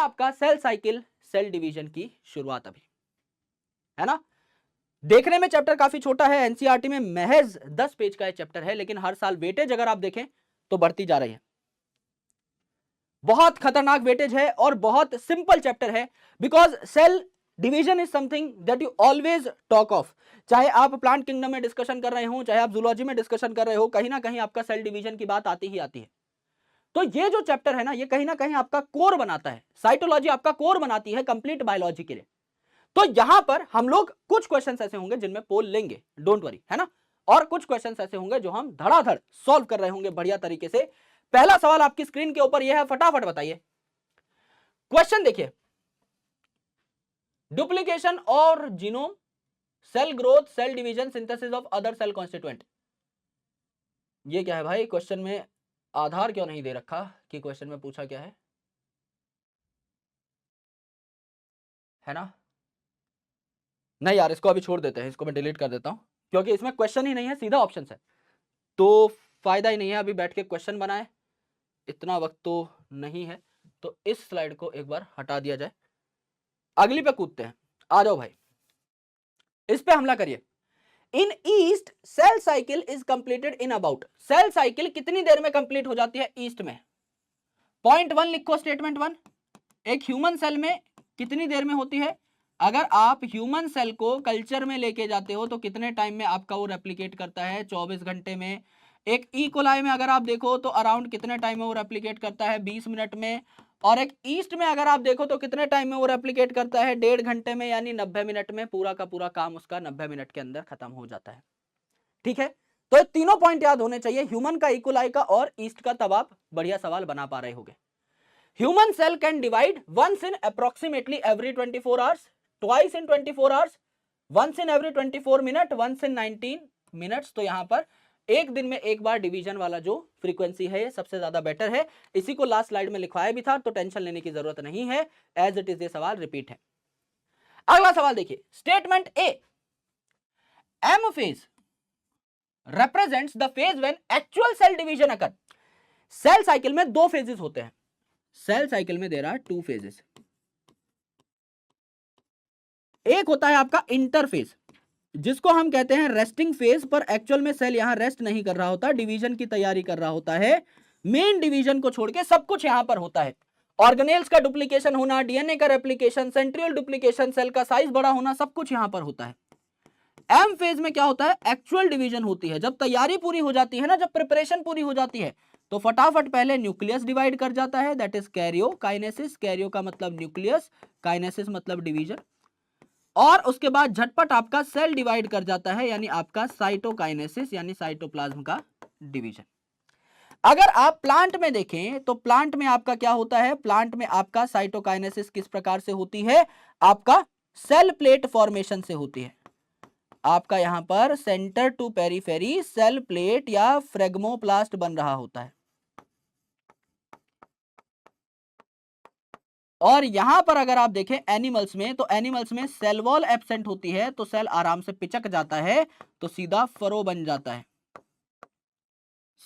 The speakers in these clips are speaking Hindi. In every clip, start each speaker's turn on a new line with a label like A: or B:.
A: आपका सेल साइकिल सेल डिवीजन की शुरुआत अभी, है ना। देखने में चैप्टर काफी छोटा है, एनसीईआरटी में महज 10 पेज का चैप्टर है, लेकिन हर साल वेटेज अगर आप देखें तो बढ़ती जा रही है। बहुत खतरनाक वेटेज है और बहुत सिंपल चैप्टर है, because cell division is something that you always talk of. चाहे आप प्लांट किंगडम में डिस्कशन कर रहे हो, चाहे आप जूलॉजी में डिस्कशन कर रहे हो, कहीं ना कहीं आपका सेल डिवीजन की बात आती ही आती है। तो ये जो चैप्टर है ना, ये कहीं ना कहीं आपका कोर बनाता है, साइटोलॉजी आपका कोर बनाती है कंप्लीट बायोलॉजी के लिए। तो यहां पर हम लोग कुछ क्वेश्चंस ऐसे होंगे जिनमें पोल लेंगे, डोंट वरी, है ना। और कुछ क्वेश्चंस ऐसे होंगे जो हम धड़ाधड़ सॉल्व कर रहे होंगे बढ़िया तरीके से। पहला सवाल आपकी स्क्रीन के ऊपर यह है, फटाफट बताइए। क्वेश्चन देखिए, डुप्लीकेशन और genome, cell growth, cell division, synthesis of other cell constituent. ये क्या है भाई, क्वेश्चन में आधार क्यों नहीं दे रखा कि क्वेश्चन में पूछा क्या है ना। नहीं यार, इसको अभी छोड़ देते हैं, इसको मैं डिलीट कर देता हूं, क्योंकि इसमें क्वेश्चन ही नहीं है, सीधा ऑप्शन है, तो फायदा ही नहीं है अभी बैठ के क्वेश्चन बनाए, इतना वक्त तो नहीं है। तो इस स्लाइड को एक बार हटा दिया जाए, अगली पे कूदते हैं। आ जाओ भाई, इस पे हमला करिए। In yeast cell cycle is completed in about, cell cycle कितनी देर में कंप्लीट हो जाती है ईस्ट में। पॉइंट 1 लिखो, स्टेटमेंट 1, एक ह्यूमन सेल में कितनी देर में होती है। अगर आप ह्यूमन सेल को कल्चर में लेके जाते हो तो कितने टाइम में आपका वो रेप्लिकेट करता है, 24 घंटे में। एक ई कोलाई में अगर आप देखो तो अराउंड कितने टाइम में वो रेप्लिकेट करता है, 20 मिनट में। और एक ईस्ट में अगर आप देखो तो कितने टाइम में वो रेप्लिकेट करता है, 1.5 घंटे में, यानी 90 मिनट में पूरा का पूरा काम उसका 90 मिनट के अंदर खत्म हो जाता है। ठीक है, तो ये तीनों पॉइंट याद होने चाहिए, ह्यूमन का, इकोलाई का और ईस्ट का, तब आप बढ़िया सवाल बना पा रहे होगे। Human cell can divide once in approximately every 24 hours, twice in 24 hours, once in every 24 minutes, once in 19 minutes। तो यहां पर एक दिन में एक बार डिवीजन वाला जो फ्रीक्वेंसी है ये सबसे ज्यादा बेटर है। इसी को लास्ट स्लाइड में लिखवाया भी था, तो टेंशन लेने की जरूरत नहीं है, एज इट इज ये सवाल रिपीट है। अगला सवाल देखिए, statement A, M phase represents the phase when actual cell division occur। Cell cycle में दो फेजेस होते हैं, सेल साइकिल में देर आर 2 फेजेस। एक होता है आपका इंटरफेज, जिसको हम कहते हैं रेस्टिंग फेज, पर एक्चुअल में सेल यहां रेस्ट नहीं कर रहा होता, डिवीजन की तैयारी कर रहा होता है। मेन डिवीजन को छोड़ के सब कुछ यहां पर होता है, ऑर्गेनेल्स का डुप्लीकेशन होना, डीएनए का रेप्लिकेशन, सेंट्रियल डुप्लीकेशन, सेल का साइज बड़ा होना, सब कुछ यहां पर होता है। एम फेज में क्या होता है, एक्चुअल डिवीजन होती है, जब तैयारी पूरी हो जाती है ना, जब प्रिपरेशन पूरी हो जाती है, तो फटाफट पहले न्यूक्लियस डिवाइड कर जाता है, दैट इज कैरियोकाइनेसिस, कैरियो का मतलब न्यूक्लियस, काइनेसिस मतलब डिवीजन, और उसके बाद झटपट आपका सेल डिवाइड कर जाता है, यानी आपका साइटोकाइनेसिस, यानी साइटोप्लाज्म का डिवीजन। अगर आप प्लांट में देखें तो प्लांट में आपका क्या होता है, प्लांट में आपका साइटोकाइनेसिस किस प्रकार से होती है, आपका सेल प्लेट फॉर्मेशन से होती है। आपका यहां पर centre to periphery cell plate या फ्रेगमोप्लास्ट बन रहा होता है। और यहां पर अगर आप देखें एनिमल्स में, तो एनिमल्स में सेल वॉल एब्सेंट होती है, तो सेल आराम से पिचक जाता है, तो सीधा फरो बन जाता है,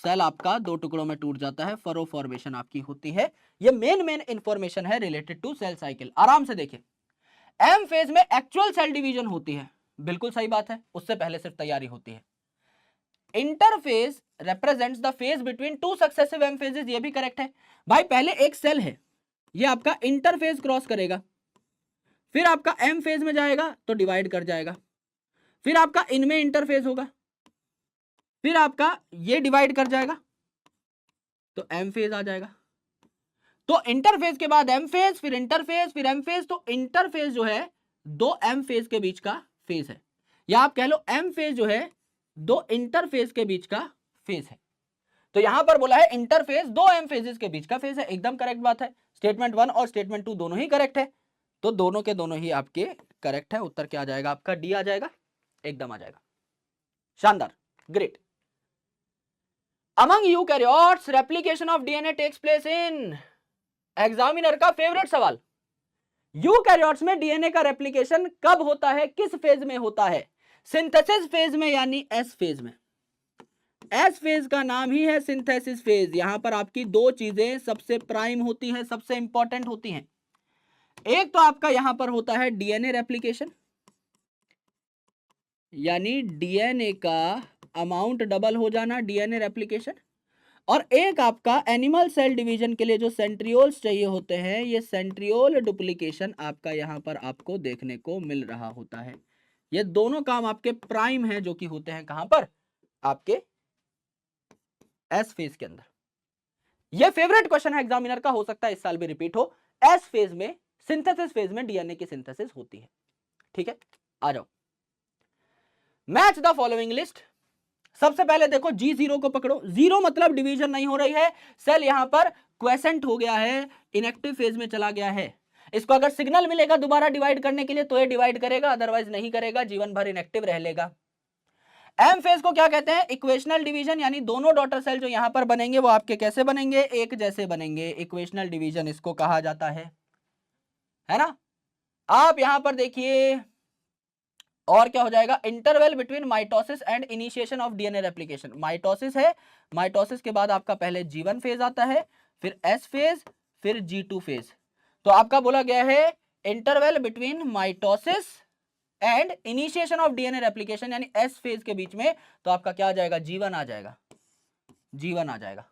A: सेल आपका दो टुकड़ों में टूट जाता है, फरो फॉर्मेशन आपकी होती है। ये मेन इंफॉर्मेशन है रिलेटेड टू सेल साइकिल। आराम से देखिए, एम फेज में एक्चुअल सेल डिवीजन होती है, बिल्कुल सही बात है, उससे पहले सिर्फ तैयारी होती है। Interphase represents the phase between two successive M phases, ये भी करेक्ट है भाई। पहले एक सेल है, ये आपका इंटरफेज क्रॉस करेगा, फिर आपका एम फेज में जाएगा तो डिवाइड कर जाएगा, फिर आपका इनमें इंटरफेज होगा, फिर आपका ये डिवाइड कर जाएगा तो एम फेज आ जाएगा। तो इंटरफेज के बाद एम फेज, फिर इंटरफेज, फिर एम फेज। तो इंटरफेज जो है दो एम फेज के बीच का फेज है, या आप कह लो एम फेज जो है दो इंटरफेज के बीच का फेज है। तो यहां पर बोला है इंटरफेज दो एम फेजेस के बीच का फेज है, एकदम करेक्ट बात है। स्टेटमेंट 1 और स्टेटमेंट 2 दोनों ही करेक्ट है, तो दोनों के दोनों ही आपके करेक्ट है। उत्तर क्या आ जाएगा आपका, डी आ जाएगा, एकदम आ जाएगा, शानदार, great. Among eukaryotes replication of DNA takes place in, examiner का फेवरेट सवाल, यूकैरियोट्स में डीएनए का रेप्लिकेशन कब होता है, किस फेज में होता है, सिंथेसिस फेज में यानी एस फेज में। एस फेज का नाम ही है सिंथेसिस फेज। यहां पर आपकी दो चीजें सबसे प्राइम होती हैं, सबसे इंपॉर्टेंट होती हैं। एक तो आपका यहां पर होता है डीएनए रेप्लिकेशन, यानी डीएनए का अमाउंट डबल हो जाना, डीएनए रेप्लिकेशन। और एक आपका एनिमल सेल डिवीजन के लिए जो सेंट्रियोल्स चाहिए होते हैं, ये सेंट्रियोल डुप्लीकेशन आपका यहां पर आपको देखने को मिल रहा होता है। ये दोनों काम आपके प्राइम हैं, जो कि होते हैं कहां पर, आपके एस फेज के अंदर। ये फेवरेट क्वेश्चन है एग्जामिनर का, हो सकता है इस साल भी रिपीट हो। एस फेज में, सिंथेसिस फेज में डीएनए की सिंथेसिस होती है। ठीक है, आ जाओ, मैच द फॉलोइंग लिस्ट। सबसे पहले देखो G0 को पकड़ो। जीरो मतलब डिवीजन नहीं हो रही है, सेल यहां पर क्वेसेंट हो गया है, इनएक्टिव फेज में चला गया है। इसको अगर सिग्नल मिलेगा दोबारा डिवाइड करने के लिए तो ये डिवाइड करेगा, अदरवाइज नहीं करेगा, जीवन भर इनएक्टिव रह लेगा। एम फेज को क्या कहते हैं, इक्वेशनल डिवीजन, यानी दोनों डॉटर सेल जो यहां पर बनेंगे वो आपके कैसे बनेंगे, एक जैसे बनेंगे, इक्वेशनल डिवीजन इसको कहा जाता है ना। आप यहां पर देखिए और क्या हो जाएगा, interval between mitosis and initiation of DNA replication. Mitosis है, माइटोसिस के बाद आपका पहले G1 फेज आता है, फिर S फेज, फिर G2 फेज। तो आपका बोला गया है interval between mitosis and initiation of DNA replication, यानी S फेज के बीच में, तो आपका क्या आ जाएगा, G1 आ जाएगा, G1 आ जाएगा।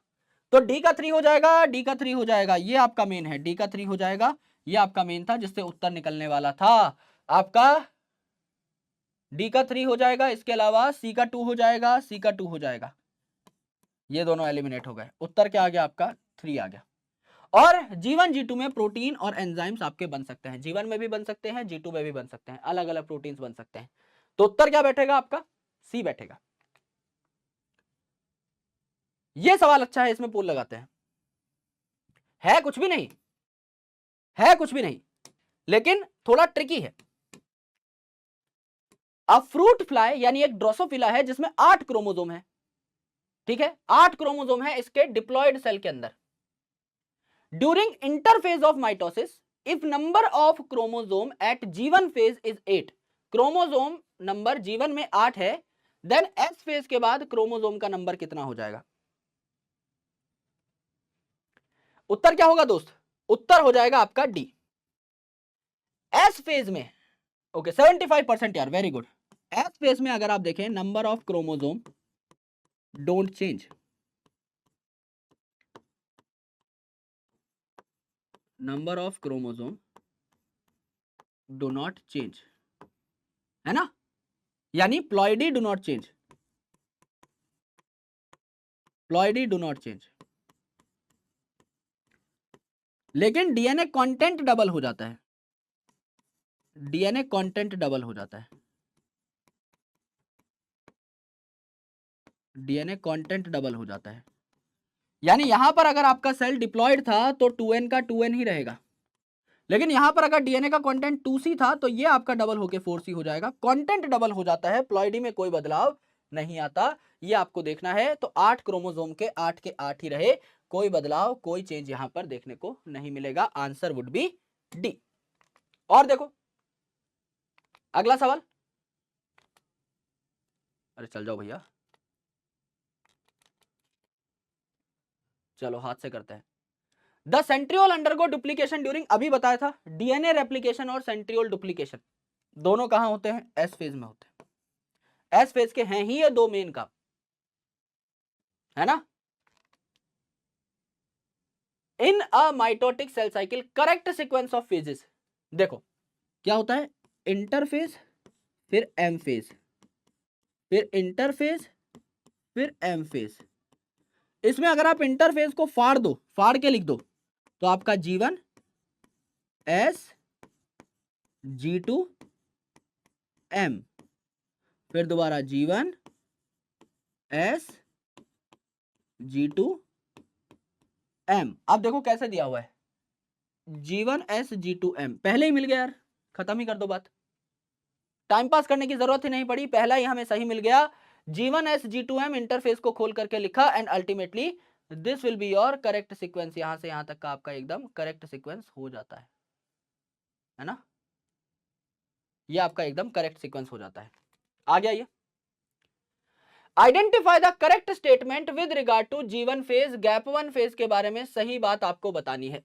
A: तो D का 3 हो जाएगा, D का 3 हो जाएगा, ये आपका मेन है, D का 3 हो जाएगा, ये आपका मेन था जिससे उत्तर निकलने वाला था आपका। D का 3 हो जाएगा, इसके अलावा C का 2 हो जाएगा, C का 2 हो जाएगा, ये दोनों एलिमिनेट हो गए। उत्तर क्या आ गया आपका, 3 आ गया। और G1 G2 में प्रोटीन और एंजाइम्स आपके बन सकते हैं, G1 में भी बन सकते हैं, G2 में भी बन सकते हैं, अलग अलग प्रोटीन्स बन सकते हैं। तो उत्तर क्या बैठेगा आपका, C बैठेगा। ये सवाल अच्छा है, इसमें पोल लगाते हैं। है कुछ भी नहीं, है कुछ भी नहीं, लेकिन थोड़ा ट्रिकी है। अब फ्रूट फ्लाई यानी एक ड्रोसोफिला है जिसमें 8 क्रोमोसोम है, ठीक है, 8 क्रोमोसोम है इसके डिप्लॉयड सेल के अंदर। During interphase of mitosis, if number of chromosome at G1 phase is 8, chromosome number G1 में 8 है, देन S फेज के बाद क्रोमोसोम का नंबर कितना हो जाएगा। उत्तर क्या होगा दोस्त, उत्तर हो जाएगा आपका D। S फेज में, ओके 75% यार, वेरी गुड। S फेज में अगर आप देखें, number of chromosome don't change, number of chromosome do not change, है ना, यानी ploidy do not change, ploidy do not change. लेकिन डीएनए कंटेंट डबल हो जाता है, डीएनए कंटेंट डबल हो जाता है, डीएनए कंटेंट डबल हो जाता है। यानी यहां पर अगर आपका सेल डिप्लॉयड था तो 2n का 2n ही रहेगा, लेकिन यहां पर अगर डीएनए का कंटेंट 2c था तो ये आपका डबल होके 4c हो जाएगा। कंटेंट डबल हो जाता है, प्लॉइडी में कोई बदलाव नहीं आता, ये आपको देखना है। तो 8 क्रोमोसोम के 8 के 8 ही रहे, कोई बदलाव, कोई चेंज यहां पर देखने को नहीं मिलेगा। Answer would be D. और देखो अगला सवाल, अरे चल जाओ भैया, चलो हाथ से करते हैं। The centriole undergo duplication during, अभी बताया था, डीएनए रेप्लिकेशन और सेंट्रियोल डुप्लीकेशन दोनों कहां होते हैं, एस फेज में होते हैं। एस फेज के हैं ही ये दो मेन काम, है ना। In a mitotic cell cycle correct sequence of phases, देखो क्या होता है, इंटरफेज, फिर एम फेज, फिर इंटरफेज, फिर एम फेज। इसमें अगर आप इंटरफेज को फाड़ दो, फाड़ के लिख दो, तो आपका G1 S, G2 M, फिर दोबारा G1 S, G2 M। अब देखो कैसे दिया हुआ है, G1 S, G2 M, पहले ही मिल गया यार, खत्म ही कर दो बात, टाइम पास करने की जरूरत ही नहीं पड़ी, पहला ही हमें सही मिल गया। G1 S, G2 M interface को खोल करके लिखा, and ultimately this will be your correct sequence. यहां से यहां तक का आपका एकदम करेक्ट सीक्वेंस हो जाता है ना, ये आपका एकदम करेक्ट सीक्वेंस हो जाता है। आ गया ये, identify the correct statement with regard to G1 phase, gap 1 phase के बारे में सही बात आपको बतानी है।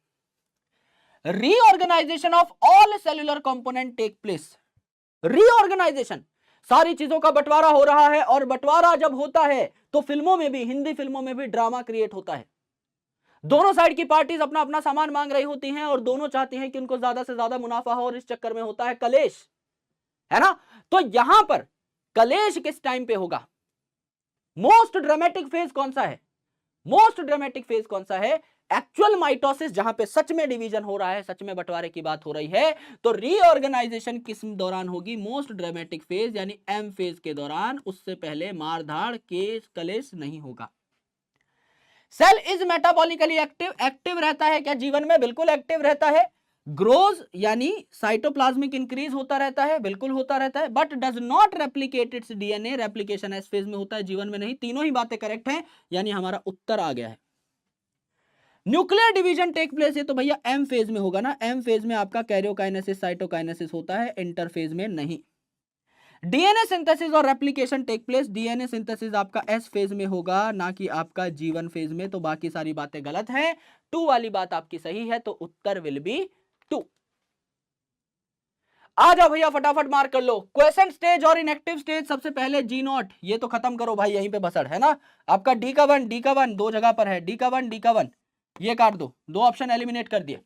A: Reorganisation of all cellular component take place. Reorganisation, सारी चीजों का बंटवारा हो रहा है, और बंटवारा जब होता है तो फिल्मों में भी, हिंदी फिल्मों में भी ड्रामा क्रिएट होता है। दोनों साइड की पार्टीज अपना अपना सामान मांग रही होती हैं और दोनों चाहती हैं कि उनको ज्यादा से ज्यादा मुनाफा हो, और इस चक्कर में होता है कलेश, है ना। तो यहां पर कलेश किस टाइम पे होगा? मोस्ट ड्रामेटिक फेज कौन सा है? मोस्ट ड्रामेटिक फेज कौन सा है? एक्चुअल माइटोसिस, जहां पे सच में डिवीजन हो रहा है, सच में बंटवारे की बात हो रही है। तो रीऑर्गेनाइजेशन किस दौरान होगी? मोस्ट ड्रामेटिक फेज यानी एम फेज के दौरान। उससे पहले मारधाड़ केस कलेश नहीं होगा। Cell is metabolically active, active रहता है क्या जीवन में? बिल्कुल एक्टिव रहता है। ग्रोज यानी साइटोप्लाज्मिक इंक्रीज होता रहता है, बिल्कुल होता रहता है, but does not replicate it's DNA, replication S phase में होता है, जीवन में नहीं। तीनों ही बातें करेक्ट हैं, यानी हमारा उत्तर आ गया है। न्यूक्लियर डिवीजन टेक प्लेस है तो भैया एम फेज में होगा ना। एम फेज में आपका कैरियोकाइनेसिस साइटोकाइनेसिस होता है, इंटर फेज में नहीं। डीएनए सिंथेसिस और replication take place, DNA synthesis आपका एस फेज में होगा, ना कि आपका जीवन फेज में। तो बाकी सारी बातें गलत हैं, 2 वाली बात आपकी सही है, तो उत्तर विल बी 2। आ जाओ भैया फटाफट मार्क कर लो। क्वेश्चन स्टेज और इनएक्टिव स्टेज, सबसे पहले जी नॉट, ये तो खत्म करो भाई, यहीं पे बसड़ है ना आपका। डी का वन दो जगह पर है, डी का वन ये काट दो, 2 ऑप्शन एलिमिनेट कर दिए।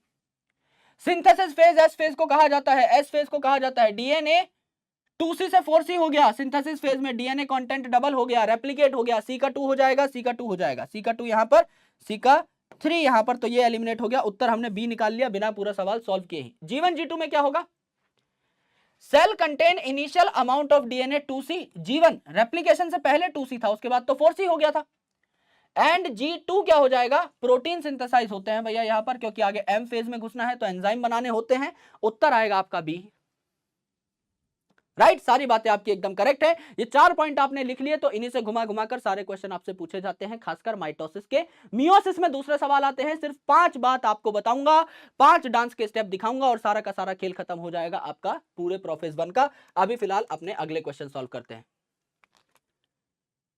A: सिंथेसिस फेज एस फेज को कहा जाता है, एस फेज को कहा जाता है। डीएनए 2C से 4C हो गया, सिंथेसिस फेज में डीएनए कंटेंट डबल हो गया, रेप्लिकेट हो गया, C का 2 हो जाएगा, C का 2 हो जाएगा, C का 2 यहां पर, C का 3 यहां पर, तो ये एलिमिनेट हो गया। उत्तर हमने बी निकाल लिया बिना पूरा सवाल सॉल्व किए ही। G1 G2 में क्या होगा? Cell contain initial amount of DNA 2C, G1 replication से पहले 2C था, उसके बाद तो 4C हो गया था। एंड G2 क्या हो जाएगा? प्रोटीन सिंथेसाइज होते हैं भैया यहां पर, क्योंकि आगे एम फेज में घुसना है तो एंजाइम बनाने होते हैं। उत्तर आएगा आपका बी, राइट। सारी बातें आपकी एकदम करेक्ट है। ये 4 पॉइंट आपने लिख लिए, तो इन्हीं से घुमा घुमाकर सारे क्वेश्चन आपसे पूछे जाते हैं, खासकर माइटोसिस के। मियोसिस में दूसरे सवाल आते हैं, सिर्फ 5 बात आपको बताऊंगा, 5 डांस के स्टेप दिखाऊंगा और सारा का सारा खेल खत्म हो जाएगा आपका पूरे प्रोफेस 1 का। अभी फिलहाल अपने अगले क्वेश्चन सॉल्व करते हैं।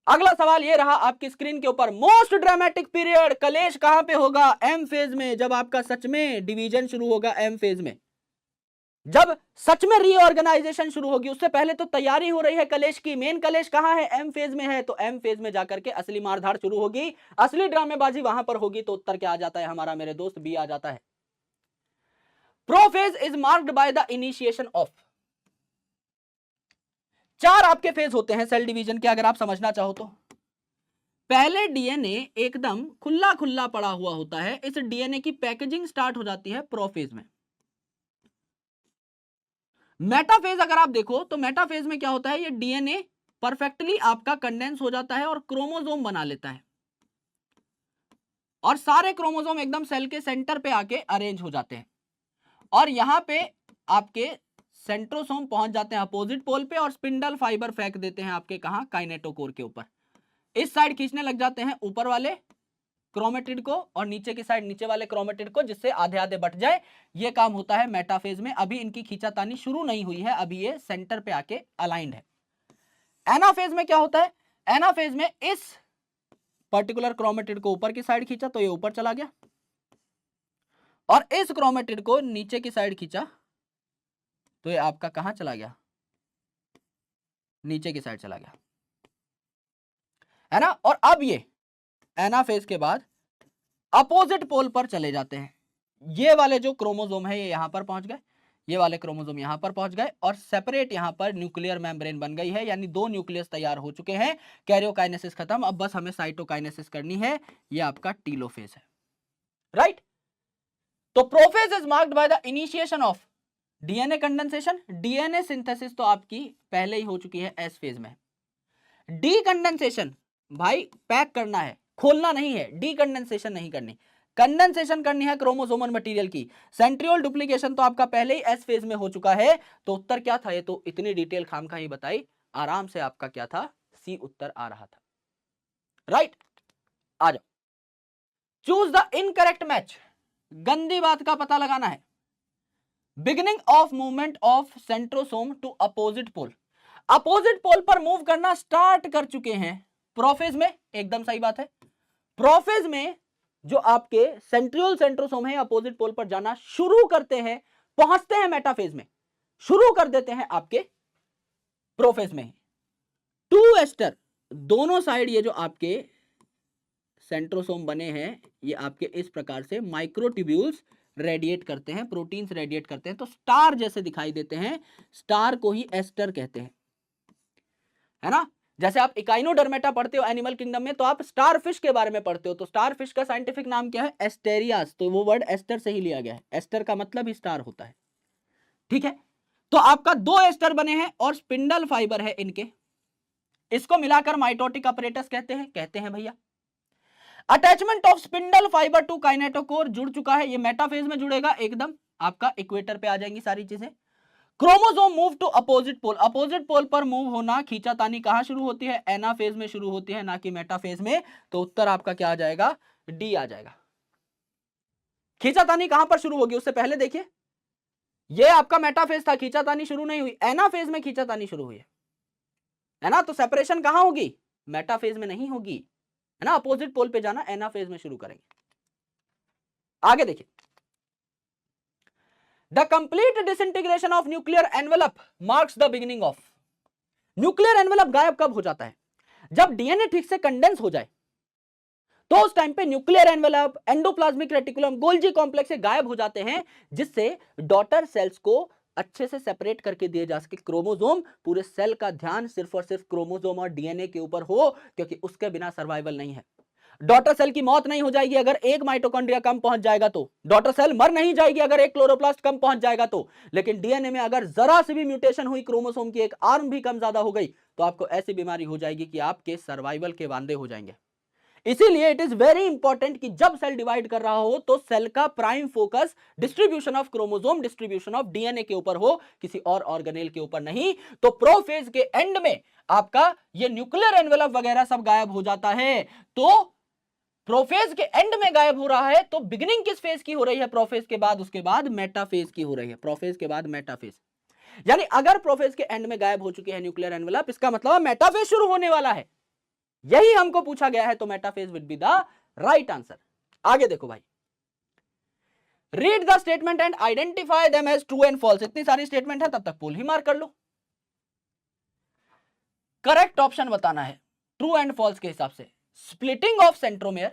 A: अगला सवाल ये रहा आपकी स्क्रीन के ऊपर। मोस्ट ड्रामेटिक पीरियड, कलेश कहां पे होगा? एम फेज में, जब आपका सच में डिवीजन शुरू होगा एम फेज में, जब सच में रीऑर्गेनाइजेशन शुरू होगी। उससे पहले तो तैयारी हो रही है कलेश की। मेन कलेश कहां है? एम फेज में है, तो एम फेज में जाकर के असली मारधाड़ शुरू होगी, असली ड्रामेबाजी वहां पर होगी। तो उत्तर क्या आ जाता है हमारा मेरे दोस्त? बी आ जाता है। Prophase is marked by the initiation of. 4 आपके फेज होते हैं सेल डिवीजन के, अगर आप समझना चाहो तो। पहले डीएनए एकदम खुला खुला पड़ा हुआ होता है, इस डीएनए की पैकेजिंग स्टार्ट हो जाती है प्रोफेज में। मेटाफेज अगर आप देखो तो मेटाफेज में क्या होता है? ये डीएनए परफेक्टली आपका कंडेंस हो जाता है और क्रोमोसोम बना लेता है, और सारे क्रोमोसोम एकदम सेल के सेंटर पे आके अरेंज हो जाते हैं, और यहां पे आपके सेंट्रोसोम पहुंच जाते हैं अपोजिट पोल पे, और स्पिंडल फाइबर फेंक देते हैं आपके कहां? काइनेटोकोर के ऊपर। इस साइड खींचने लग जाते हैं ऊपर वाले क्रोमेटिड को, और नीचे की साइड नीचे वाले क्रोमेटिड को, जिससे आधे आधे बट जाए। ये काम होता है मेटाफेज में। अभी इनकी खींचातानी शुरू नहीं हुई है, अभी ये सेंटर पे आके अलाइंड है। एनाफेज में क्या होता है? एनाफेज में इस पर्टिकुलर क्रोमेटिड को ऊपर की साइड खींचा तो ये ऊपर चला गया, और इस क्रोमेटिड को नीचे की साइड खींचा तो ये आपका कहां चला गया? नीचे की साइड चला गया, है ना। और अब ये एनाफेज के बाद अपोजिट पोल पर चले जाते हैं। ये वाले जो क्रोमोसोम है ये यहां पर पहुंच गए, ये वाले क्रोमोसोम यहां पर पहुंच गए, और सेपरेट यहां पर न्यूक्लियर मेम्ब्रेन बन गई है, यानी 2 न्यूक्लियस तैयार हो चुके हैं। कैरियोकाइनेसिस खत्म, अब बस हमें साइटोकाइनेसिस करनी है। ये आपका टीलोफेज है, राइट। तो prophase is marked by the initiation of DNA condensation. DNA synthesis तो आपकी पहले ही हो चुकी है एस फेज में। डी कंडेंसेशन भाई पैक करना है, खोलना नहीं है, डी कंडेंसेशन नहीं करनी, कंडेंसेशन करनी है क्रोमोसोमल मटेरियल की। सेंट्रियोल डुप्लीकेशन तो आपका पहले ही एस फेज में हो चुका है। तो उत्तर क्या था? ये तो इतनी डिटेल खामखा ही बताई, आराम से आपका क्या था? सी उत्तर आ रहा था, राइट। आ जाओ, चूज द इनकरेक्ट मैच। गंदी बात का पता लगाना है। Beginning of movement of centrosome to opposite pole. Opposite pole पर मूव करना स्टार्ट कर चुके हैं प्रोफेज में, एकदम सही बात है। प्रोफेज में जो आपके सेंट्रियोल सेंट्रोसोम है अपोजिट पोल पर जाना शुरू करते हैं, पहुंचते हैं मेटाफेज में, शुरू कर देते हैं आपके प्रोफेज में। 2 एस्टर दोनों साइड ये जो आपके सेंट्रोसोम बने हैं ये आपके इस प्रकार से माइक्रोट्यूब्यूल्स रेडिएट करते हैं, प्रोटीन्स रेडिएट करते हैं, तो स्टार जैसे दिखाई देते हैं, स्टार को ही एस्टर कहते हैं, है ना। जैसे आप इकाइनोडर्मेटा पढ़ते हो एनिमल किंगडम में तो आप स्टार फिश के बारे में पढ़ते हो, तो स्टार फिश का साइंटिफिक नाम क्या है, एस्टेरियास, तो वो वर्ड एस्टर से ही लिया गया है, एस्टर का मतलब ही स्टार होता है, ठीक है। तो आपका 2 एस्टर बने हैं और स्पिंडल फाइबर है इनके, इसको मिलाकर माइटोटिक अपरेटस कहते हैं भैया। Attachment of spindle fibre to kinetochore जुड़ चुका है, ये मेटाफेज में जुड़ेगा एकदम, आपका इक्वेटर पे आ जाएंगी सारी चीजें। Chromosome move to opposite pole, opposite pole पर मूव होना, खींचातानी कहां शुरू होती है, एनाफेज में शुरू होती है, ना कि मेटाफेज में, तो उत्तर आपका क्या आ जाएगा, डी आ जाएगा। खींचातानी कहां पर शुरू होगी उससे पहले देखिए, ये आपका मेटाफेज था, खींचातानी शुरू नहीं हुई, एनाफेज में खींचातानी शुरू हुई है ना, तो सेपरेशन कहां होगी, मेटाफेज में नहीं होगी, है ना, अपोजिट पोल पे जाना, एनाफेज में शुरू करेंगे। आगे देखिए, the complete disintegration of nuclear envelope marks the beginning of, nuclear envelope गायब कब हो जाता है, जब डीएनए ठीक से कंडेंस हो जाए, तो उस टाइम पे nuclear envelope, endoplasmic reticulum, Golgi complex से गायब हो जाते हैं, जिससे डॉटर सेल्स को अच्छे से सेपरेट करके दिए जा सके, क्रोमोसोम, पूरे सेल का ध्यान सिर्फ और सिर्फ क्रोमोसोम और डीएनए के ऊपर हो, क्योंकि उसके बिना सर्वाइवल नहीं है। डॉटर सेल की मौत नहीं हो जाएगी अगर एक माइटोकॉन्ड्रिया कम पहुंच जाएगा, तो डॉटर सेल मर नहीं जाएगी अगर एक क्लोरोप्लास्ट कम पहुंच जाएगा, तो लेकिन डीएनए में अगर जरा सी भी म्यूटेशन हुई, क्रोमोसोम की एक आर्म भी कम ज्यादा हो गई, तो आपको ऐसी बीमारी हो जाएगी कि आपके सर्वाइवल के वांदे हो जाएंगे। इसीलिए इट इज वेरी इंपॉर्टेंट कि जब सेल डिवाइड कर रहा हो तो सेल का prime focus distribution of chromosome, distribution of DNA के ऊपर हो, किसी और ऑर्गेनेल के ऊपर नहीं। तो प्रोफेज के एंड में आपका ये न्यूक्लियर एनवेलप वगैरह सब गायब हो जाता है, तो प्रोफेज के एंड में गायब हो रहा है, तो बिगिनिंग किस फेज की हो रही है प्रोफेज के बाद, उसके बाद मेटाफेज की हो रही है, प्रोफेज के बाद मेटाफेज। यानी अगर प्रोफेज के एंड में गायब हो चुकी है न्यूक्लियर एनवेलप, इसका मतलब मेटाफेज शुरू होने वाला है, यही हमको पूछा गया है, तो metaphase will be the right answer. आगे देखो भाई, read the statement and identify them as true and false, इतनी सारी स्टेटमेंट है, तब तक पोल ही मार्क कर लो, करेक्ट ऑप्शन बताना है ट्रू एंड फॉल्स के हिसाब से। Splitting of centromere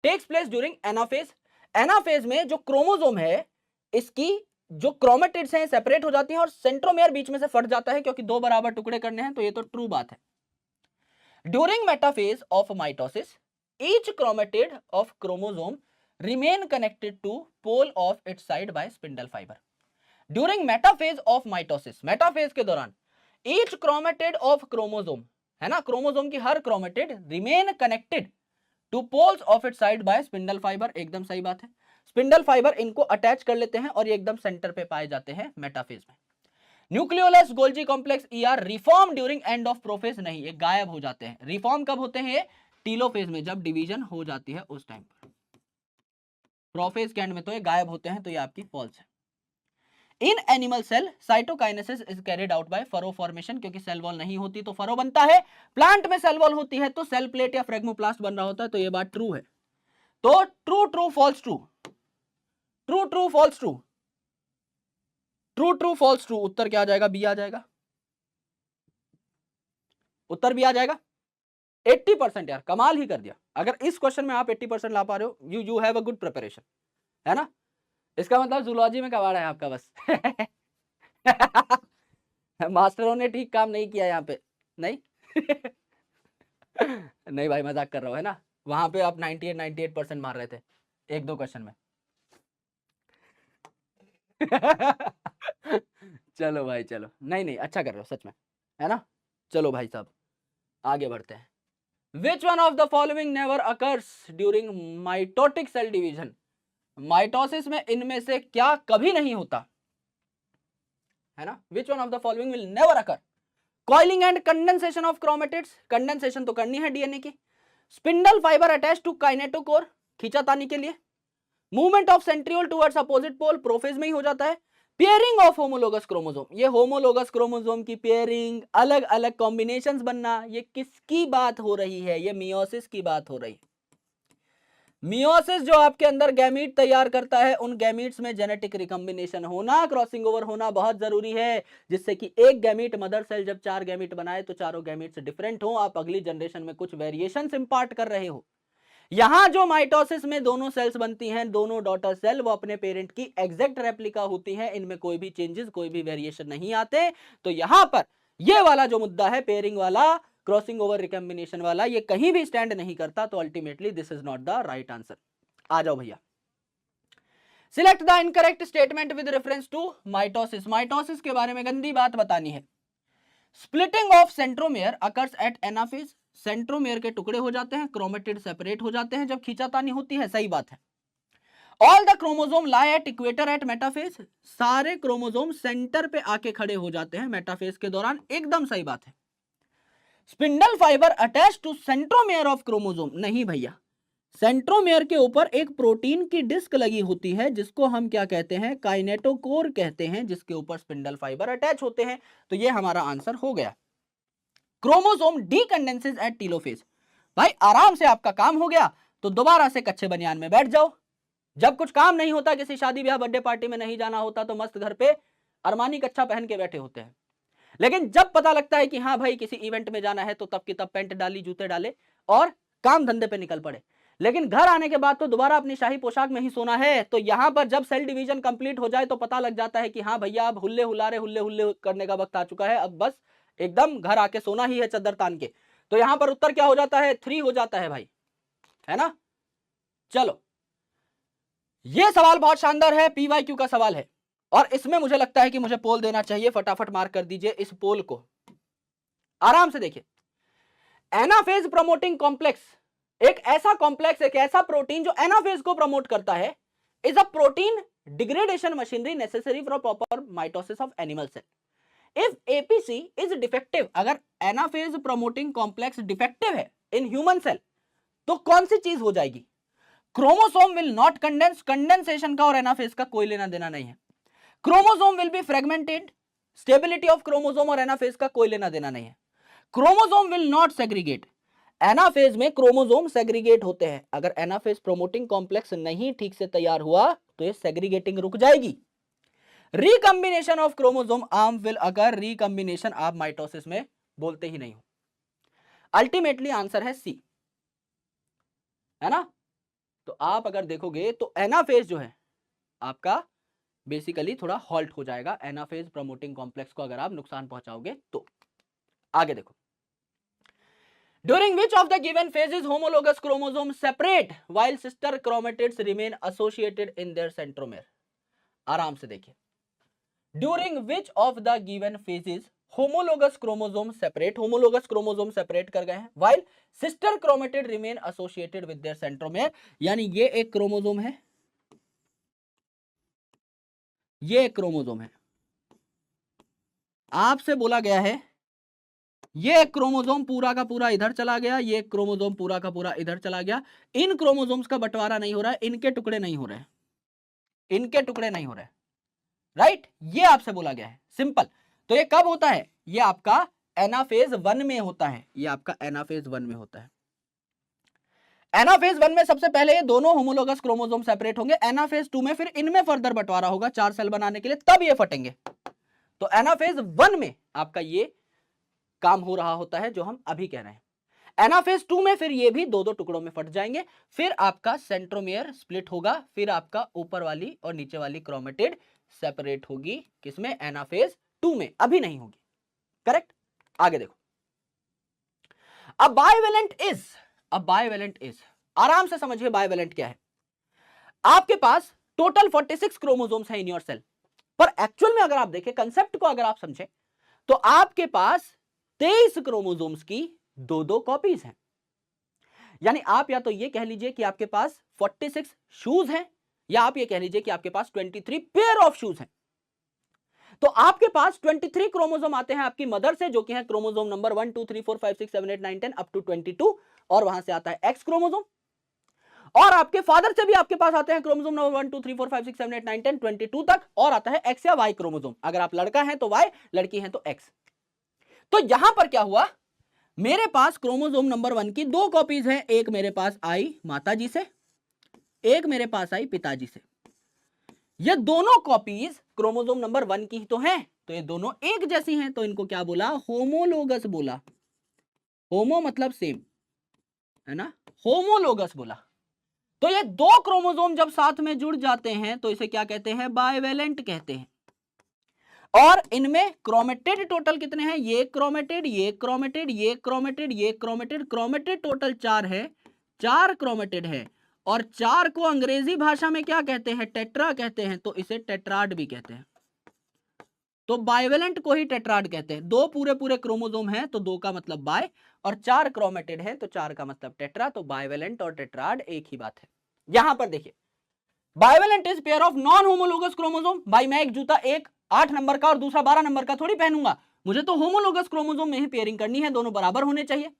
A: takes place during anaphase, anaphase में जो क्रोमोसोम है इसकी जो क्रोमेटिड्स हैं सेपरेट हो जाती हैं और सेंट्रोमेयर बीच में से फट जाता है, क्योंकि 2 बराबर टुकड़े करने हैं, तो ये तो ट्रू बात है। During metaphase of mitosis, each chromatid of chromosome remain connected to pole of its side by spindle fiber. During metaphase of mitosis, metaphase के दौरान each chromatid of chromosome, है ना, क्रोमोसोम की हर chromatid remain connected to poles of its side by spindle fiber, एकदम सही बात है। स्पिंडल फाइबर इनको अटैच कर लेते हैं और ये एकदम सेंटर पे पाए जाते हैं मेटाफेज में। Nucleolus, Golgi complex, ER reform during end of prophase, नहीं, ये गायब हो जाते हैं। रिफॉर्म कब होते हैं, टीलोफेज में, जब डिवीजन हो जाती है उस टाइम पर। प्रोफेज के एंड में तो ये गायब होते हैं, तो ये आपकी फॉल्स है। In animal cell cytokinesis is carried out by furrow formation, क्योंकि सेल वॉल नहीं होती तो फरो बनता है। प्लांट में सेल वॉल होती है तो सेल प्लेट या फ्रेगमोप्लास्ट बन रहा होता है, तो ये बात ट्रू है। तो true true false true, true true false true, true true false true, उत्तर क्या आ जाएगा, बी आ जाएगा, उत्तर भी आ जाएगा। 80% यार, कमाल ही कर दिया। अगर इस क्वेश्चन में आप 80% ला पा रहे हो, you have a good preparation, है ना। इसका मतलब जूलॉजी में कबाड़ा है आपका बस। मास्टरों ने ठीक काम नहीं किया यहाँ पे, नहीं। नहीं भाई, मजाक कर रहा हूँ, है ना। वहां पे आप 98% मार रहे थे 1-2 क्वेश्चन में। चलो भाई चलो, नहीं नहीं, अच्छा कर रहे हो सच में, है ना। चलो भाई साहब आगे बढ़ते हैं। Which one of the following never occurs during mitotic cell division? Mitosis में इनमें से क्या कभी नहीं होता, है ना। Which one of the following will never occur? Coiling and condensation of chromatids, condensation तो करनी है डीएनए की। Spindle fibre attach to kinetochore, खींचातानी के लिए। Movement of centriole towards opposite pole, prophase में ही हो जाता है। पेयरिंग ऑफ होमोलोगस क्रोमोसोम, ये होमोलोगस क्रोमोसोम की पेयरिंग, अलग अलग कॉम्बिनेशंस बनना, ये किसकी बात हो रही है, ये मियोसिस की बात हो रही है। मियोसिस जो आपके अंदर गैमीट तैयार करता है, उन गैमीट्स में जेनेटिक रिकॉम्बिनेशन होना, क्रॉसिंग ओवर होना बहुत जरूरी है, जिससे कि एक गैमीट मदर सेल जब 4 गैमीट बनाए तो चारों गैमीट्स डिफरेंट हो, आप अगली जनरेशन में कुछ वेरिएशंस इंपार्ट कर रहे हो। यहां जो माइटोसिस में दोनों सेल्स बनती हैं, दोनों डॉटर सेल, वो अपने पेरेंट की एग्जैक्ट रेप्लिका होती हैं, इनमें कोई भी चेंजेस, कोई भी वेरिएशन नहीं आते। तो यहां पर ये वाला जो मुद्दा है, पेयरिंग वाला, क्रॉसिंग ओवर रिकॉम्बिनेशन वाला, ये कहीं भी स्टैंड नहीं करता। तो ultimately this is not the right answer. आ जाओ भैया, select the incorrect statement with reference to mitosis. Mitosis के बारे में गंदी बात बतानी है। Splitting of centromere occurs at anaphase, centromere के टुकड़े हो जाते हैं, क्रोमेटिड सेपरेट हो जाते हैं जब खींचातानी होती है, सही बात है। All the chromosome lie at equator at metaphase, सारे क्रोमोसोम सेंटर पे आके खड़े हो जाते हैं मेटाफेज के दौरान, एकदम सही बात है। Spindle fibre attach to centromere of chromosome, नहीं भैया, सेंट्रोमियर के ऊपर एक प्रोटीन की डिस्क लगी होती है जिसको हम क्या कहते हैं, काइनेटोकोर कहते हैं, जिसके ऊपर स्पिंडल फाइबर अटैच होते हैं। तो ये हमारा आंसर हो गया। क्रोमोसोम डीकंडेंसेस एट टीलोफेज, भाई आराम से आपका काम हो गया, तो दोबारा से कच्चे बनियान में बैठ जाओ। जब कुछ काम नहीं होता, किसी शादी ब्याह बर्थडे पार्टी में नहीं जाना होता, तो मस्त घर पे अरमानी कच्चा पहन के बैठे होते हैं। लेकिन जब पता लगता है कि हाँ भाई किसी इवेंट में जाना है, तो तब की तब पैंट डाली, जूते डाले और काम धंधे पे निकल पड़े। लेकिन घर आने के बाद तो दोबारा अपनी शाही पोशाक में ही सोना है। तो यहां पर जब सेल डिवीजन कंप्लीट हो जाए तो पता लग जाता है कि हाँ भैया अब हुल्ले हुल्लारे, हुल्ले हुल्ले करने का वक्त आ चुका है, अब बस एकदम घर आके सोना ही है चद्दर तान के। तो यहां पर उत्तर क्या हो जाता है, 3 हो जाता है भाई, है ना। चलो, ये सवाल बहुत शानदार है, पीवाईक्यू का सवाल है, और इसमें मुझे लगता है कि मुझे पोल देना चाहिए। फटाफट मार्क कर दीजिए इस पोल को, आराम से देखिए। एनाफेज प्रमोटिंग कॉम्प्लेक्स, एक ऐसा कॉम्प्लेक्स, एक ऐसा प्रोटीन जो एनाफेज को प्रमोट करता है, is a protein degradation machinery necessary for proper mitosis of animal cell. If APC is defective, अगर एनाफेज प्रमोटिंग कॉम्प्लेक्स डिफेक्टिव है इन ह्यूमन सेल, तो कौन सी चीज हो जाएगी, chromosome will not condense, condensation का और एनाफेज का कोई लेना देना नहीं है। Chromosome will be fragmented, stability of chromosome और एनाफेज का कोई लेना देना नहीं है। Chromosome will not segregate, anaphase में क्रोमोसोम सेग्रीगेट होते हैं, अगर एनाफेज प्रोमोटिंग कॉम्प्लेक्स नहीं ठीक से तैयार हुआ तो ये सेग्रीगेटिंग रुक जाएगी। Recombination of chromosome arm will अगर, रिकॉम्बिनेशन आप माइटोसिस में बोलते ही नहीं हो। अल्टीमेटली आंसर है सी, है ना। तो आप अगर देखोगे तो एनाफेज जो है आपका बेसिकली थोड़ा हॉल्ट हो जाएगा, एनाफेज प्रमोटिंग कॉम्प्लेक्स को अगर आप नुकसान पहुंचाओगे तो। आगे देखो, during which of the given phases homologous chromosome separate while sister chromatids remain associated in their centromere. आराम से देखिए, during which of the given phases homologous chromosome separate, homologous chromosome separate कर गए हैं, while sister chromatid remain associated with their centromere. यानी ये एक क्रोमोसोम है, ये एक क्रोमोसोम है, आपसे बोला गया है ये एक क्रोमोसोम पूरा का पूरा इधर चला गया, ये एक क्रोमोसोम पूरा का पूरा इधर चला गया। इन क्रोमोसोम्स का बंटवारा नहीं हो रहा है, इनके टुकड़े नहीं हो रहे हैं, इनके टुकड़े नहीं हो रहे, राइट, ये आपसे बोला गया है, सिंपल। तो ये कब होता है, ये आपका एनाफेज 1 में होता है, ये आपका एनाफेज 1 में होता है। एनाफेज 1 में सबसे पहले ये दोनों होमोलोगस क्रोमोसोम सेपरेट होंगे, एनाफेज 2 में फिर इनमें फर्दर बंटवारा होगा 4 सेल बनाने के लिए, तब ये फटेंगे। तो एनाफेज 1 में आपका ये काम हो रहा होता है जो हम अभी कह रहे हैं। एनाफेज 2 में फिर ये भी दो दो टुकड़ों में फट जाएंगे, फिर आपका सेंट्रोमियर स्प्लिट होगा, फिर आपका ऊपर वाली और नीचे वाली क्रोमेटिड सेपरेट होगी, किसमें, एनाफेज 2 में, अभी नहीं होगी, करेक्ट। आगे देखो, अब बाइवेलेंट इज, आराम से समझिए बाइवेलेंट क्या है। आपके पास टोटल 46 क्रोमोसोम्स हैं इन योर सेल, पर एक्चुअल में अगर आप देखें, कंसेप्ट को अगर आप समझें, तो आपके पास 23 क्रोमोसोम्स की दो दो कॉपीज हैं। यानी आप या तो ये कह लीजिए कि आपके पास 46 शूज हैं, या आप ये कह लीजिए कि आपके पास 23 पेयर ऑफ शूज हैं। तो आपके पास 23 क्रोमोसोम आते हैं आपकी मदर से, जो कि है क्रोमोसोम नंबर 1 2 3 4 5 6 7 8 9 10 अप टू 22, और वहां से आता है एक्स क्रोमोसोम। और आपके फादर से भी आपके पास आते हैं क्रोमोसोम नंबर 1 2 3 4 5 6 7 8 9 10 22 तक, और आता है एक्स या वाई क्रोमोसोम। अगर आप लड़का है तो वाई, लड़की है तो एक्स। तो यहां पर क्या हुआ, मेरे पास क्रोमोसोम नंबर 1 की दो कॉपीज हैं, एक मेरे पास आई माता जी से, एक मेरे पास आई पिताजी से। ये दोनों कॉपीज क्रोमोसोम नंबर 1 की ही तो हैं, तो ये दोनों एक जैसी हैं, तो इनको क्या बोला? होमोलोगस बोला। होमो मतलब सेम, है ना, होमोलोगस बोला। तो ये दो क्रोमोसोम जब साथ में जुड़ जाते हैं तो इसे क्या कहते हैं? बाइवेलेंट कहते हैं। और इनमें क्रोमेटिड टोटल कितने हैं? ये क्रोमेटिड, ये क्रोमेटिड, ये क्रोमेटिड, ये क्रोमेटिड, क्रोमेटिड टोटल 4 है, 4 क्रोमेटिड है। और 4 को अंग्रेजी भाषा में क्या कहते हैं? टेट्रा कहते हैं, तो इसे टेट्राड भी कहते हैं। तो बाइवेलेंट को ही टेट्राड कहते हैं। दो पूरे पूरे क्रोमोसोम हैं तो 2 का मतलब बाय, और 4 क्रोमेटिड है तो 4 का मतलब टेट्रा। तो बाइवेलेंट और टेट्राड एक ही बात है। यहां पर देखिए, bivalent is pair of non homologous chromosome. भाई मैं एक जूता एक 8 नंबर का और दूसरा 12 नंबर का थोड़ी पहनूंगा, मुझे तो होमोलोगस क्रोमोसोम में ही पेयरिंग करनी है, दोनों बराबर होने चाहिए।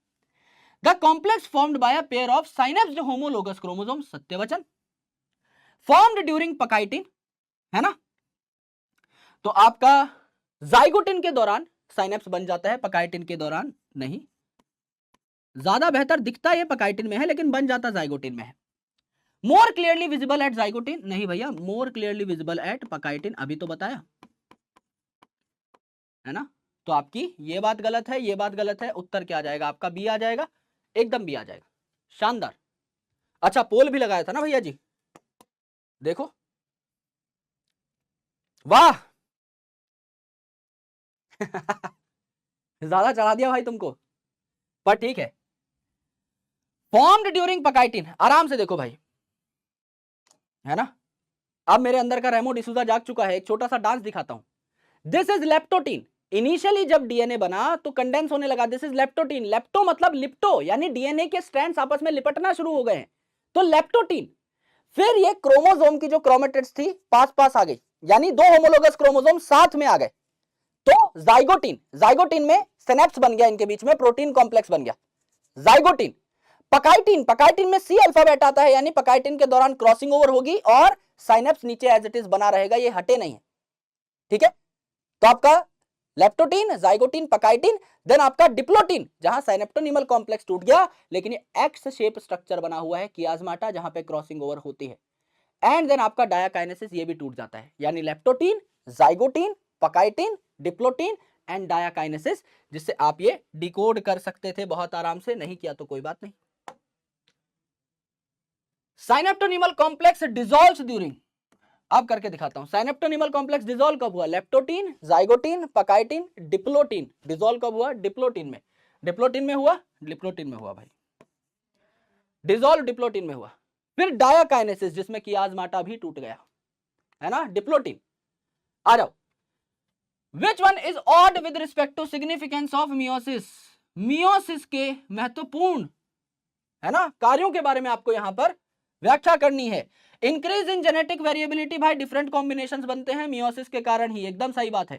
A: The complex formed by a pair of synapsed homologous chromosome, सत्यवचन, फॉर्म्ड ड्यूरिंग पकाइटिन, है ना। तो आपका जाइगोटिन के दौरान साइनेप्स बन जाता है, पकाइटिन के दौरान नहीं। ज्यादा बेहतर दिखता है ये पकाइटिन में है, लेकिन बन जाता जाइगोटिन में है। More clearly visible at zygotene, नहीं भैया, मोर क्लियरली विजिबल एट पकाइटिन, अभी तो बताया, है ना। तो आपकी ये बात गलत है, ये बात गलत है। उत्तर क्या आ जाएगा आपका? बी आ जाएगा, एकदम बी आ जाएगा। शानदार। अच्छा, पोल भी लगाया था ना भैया जी, देखो, वाह ज्यादा चढ़ा दिया भाई तुमको, पर ठीक है। फॉर्म्ड ड्यूरिंग पकाइटिन, आराम से देखो भाई, है ना। अब मेरे अंदर का रेमो डिसूजा जाग चुका है, एक छोटा सा डांस दिखाता हूं। This is leptotene. इनिशियली जब डीएनए बना तो कंडेंस होने लगा, दिस इज लेप्टोटीन। लेप्टो मतलब लिप्टो, यानी डीएनए के स्ट्रैंड्स आपस में लिपटना शुरू हो गए हैं, तो लेप्टोटीन। फिर ये क्रोमोसोम की जो क्रोमेटिड्स थी पास पास आ गई, यानी दो होमोलोगस क्रोमोसोम साथ में आ गए, तो जाइगोटीन, जाइगोटीन में सिनेप्स बन गया, इनके बीच में प्रोटीन कॉम्प्लेक्स बन गया, जाइगोटीन। पकाइटिन, पकाइटिन में सी अल्फाबेट आता है, यानी पकाइटिन के दौरान क्रॉसिंग ओवर होगी और साइनेप्स नीचे एज इट इज बना रहेगा, ये हटे नहीं है, ठीक है। तो आपका लेप्टोटीन, जाइगोटीन, पकाइटिन, देन आपका डिप्लोटीन, जहां साइनेप्टोनिमल कॉम्प्लेक्स टूट गया, लेकिन ये एक्स शेप स्ट्रक्चर बना हुआ है कियाज्माटा, जहां पे क्रॉसिंग ओवर होती है। एंड देन आपका डायाकाइनेसिस, ये भी टूट जाता है, यानी leptotene, zygotene, pachytene, diplotene and डायाकाइनेसिस, जिससे आप ये डिकोड कर सकते थे बहुत आराम से, नहीं किया तो कोई बात नहीं। साइनेप्टोनिमल कॉम्प्लेक्स डिसॉल्व्स ड्यूरिंग, अब करके दिखाता हूं। साइनेप्टोनिमल कॉम्प्लेक्स डिसॉल्व कब हुआ? Leptotene, zygotene, pachytene, diplotene. Dissolve कब हुआ? डिप्लोटीन में। डिप्लोटीन में हुआ, डिप्लोटीन में हुआ भाई, डिसॉल्व डिप्लोटीन में हुआ। फिर डायाकाइनेसिस, जिसमें कियाज्माटा भी टूट गया, है ना, डिप्लोटीन। आ जाओ, which one is odd with respect to significance of meiosis. Meiosis के महत्वपूर्ण, है ना, कार्यों के बारे में आपको यहां पर व्याख्या करनी है। इंक्रीज इन जेनेटिक वेरिएबिलिटी, भाई डिफरेंट कॉम्बिनेशंस बनते हैं मियोसिस के कारण ही, एकदम सही बात है।